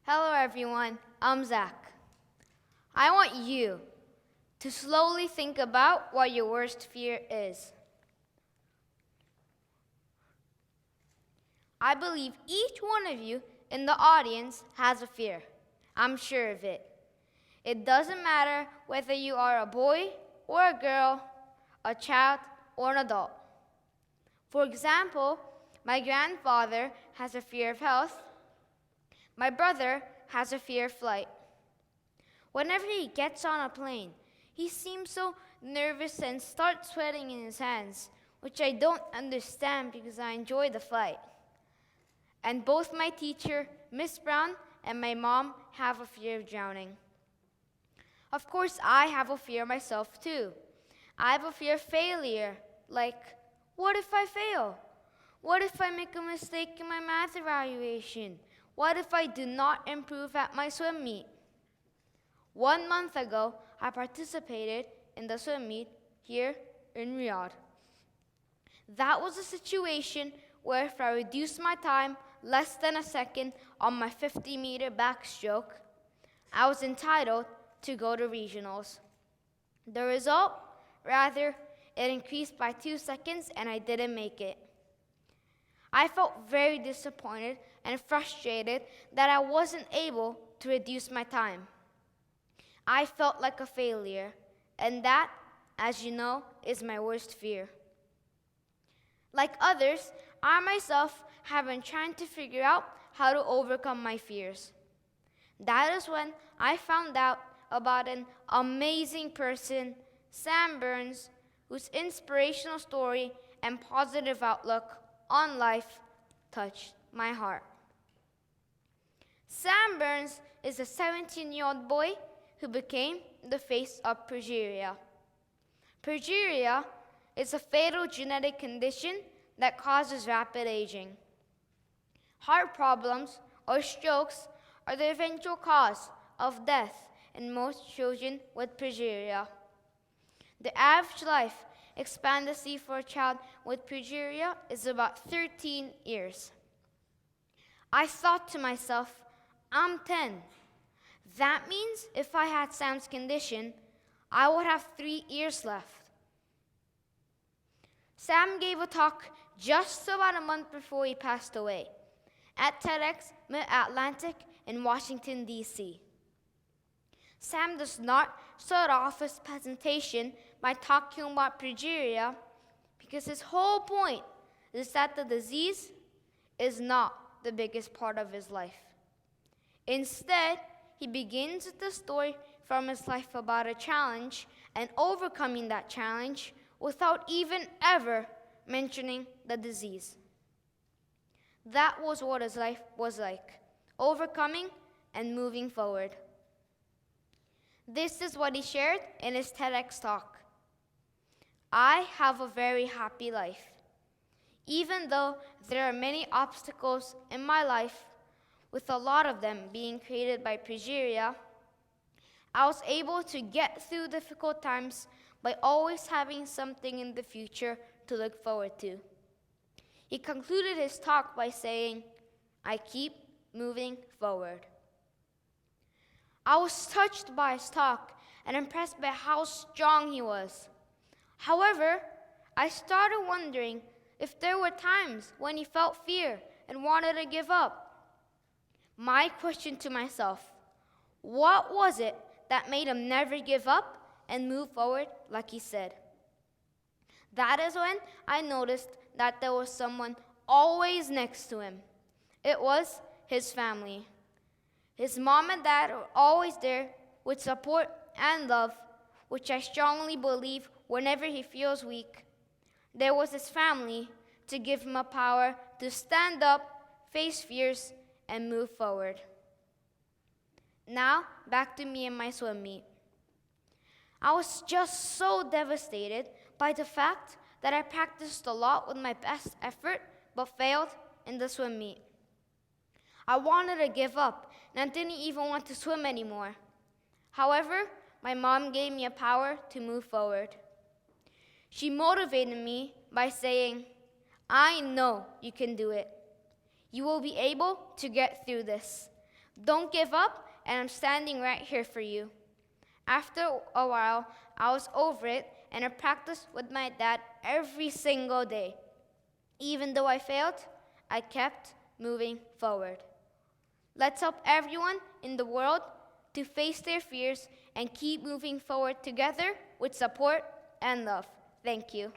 Hello everyone, I'm Zach. I want you to slowly think about what your worst fear is. I believe each one of you in the audience has a fear. I'm sure of it. It doesn't matter whether you are a boy or a girl, a child or an adult. For example, my grandfather has a fear of health. My brother has a fear of flight. Whenever he gets on a plane, he seems so nervous and starts sweating in his hands, which I don't understand because I enjoy the flight. And both my teacher, Miss Brown, and my mom have a fear of drowning. Of course, I have a fear myself too. I have a fear of failure, like, what if I fail? What if I make a mistake in my math evaluation? What if I do not improve at my swim meet? 1 month ago, I participated in the swim meet here in Riyadh. That was a situation where if I reduced my time less than a second on my 50-meter backstroke, I was entitled to go to regionals. The result? Rather, it increased by 2 seconds and I didn't make it. I felt very disappointed and frustrated that I wasn't able to reduce my time. I felt like a failure, and that, as you know, is my worst fear. Like others, I myself have been trying to figure out how to overcome my fears. That is when I found out about an amazing person, Sam Burns, whose inspirational story and positive outlook on life touched my heart. Sam Burns is a 17-year-old boy who became the face of progeria. Progeria is a fatal genetic condition that causes rapid aging. Heart problems or strokes are the eventual cause of death in most children with progeria. The average life expectancy for a child with progeria is about 13 years. I thought to myself, I'm 10. That means if I had Sam's condition, I would have 3 years left. Sam gave a talk just about a month before he passed away at TEDx Mid-Atlantic in Washington, D.C. Sam does not start off his presentation by talking about progeria because his whole point is that the disease is not the biggest part of his life. Instead, he begins with the story from his life about a challenge and overcoming that challenge without even ever mentioning the disease. That was what his life was like, overcoming and moving forward. This is what he shared in his TEDx talk. I have a very happy life. Even though there are many obstacles in my life, with a lot of them being created by progeria, I was able to get through difficult times by always having something in the future to look forward to. He concluded his talk by saying, I keep moving forward. I was touched by his talk and impressed by how strong he was. However, I started wondering if there were times when he felt fear and wanted to give up. My question to myself, what was it that made him never give up and move forward like he said? That is when I noticed that there was someone always next to him. It was his family. His mom and dad are always there with support and love, which I strongly believe whenever he feels weak, there was his family to give him a power to stand up, face fears, and move forward. Now, back to me and my swim meet. I was just so devastated by the fact that I practiced a lot with my best effort, but failed in the swim meet. I wanted to give up, and I didn't even want to swim anymore. However, my mom gave me a power to move forward. She motivated me by saying, I know you can do it. You will be able to get through this. Don't give up, and I'm standing right here for you. After a while, I was over it, and I practiced with my dad every single day. Even though I failed, I kept moving forward. Let's help everyone in the world to face their fears and keep moving forward together with support and love. Thank you.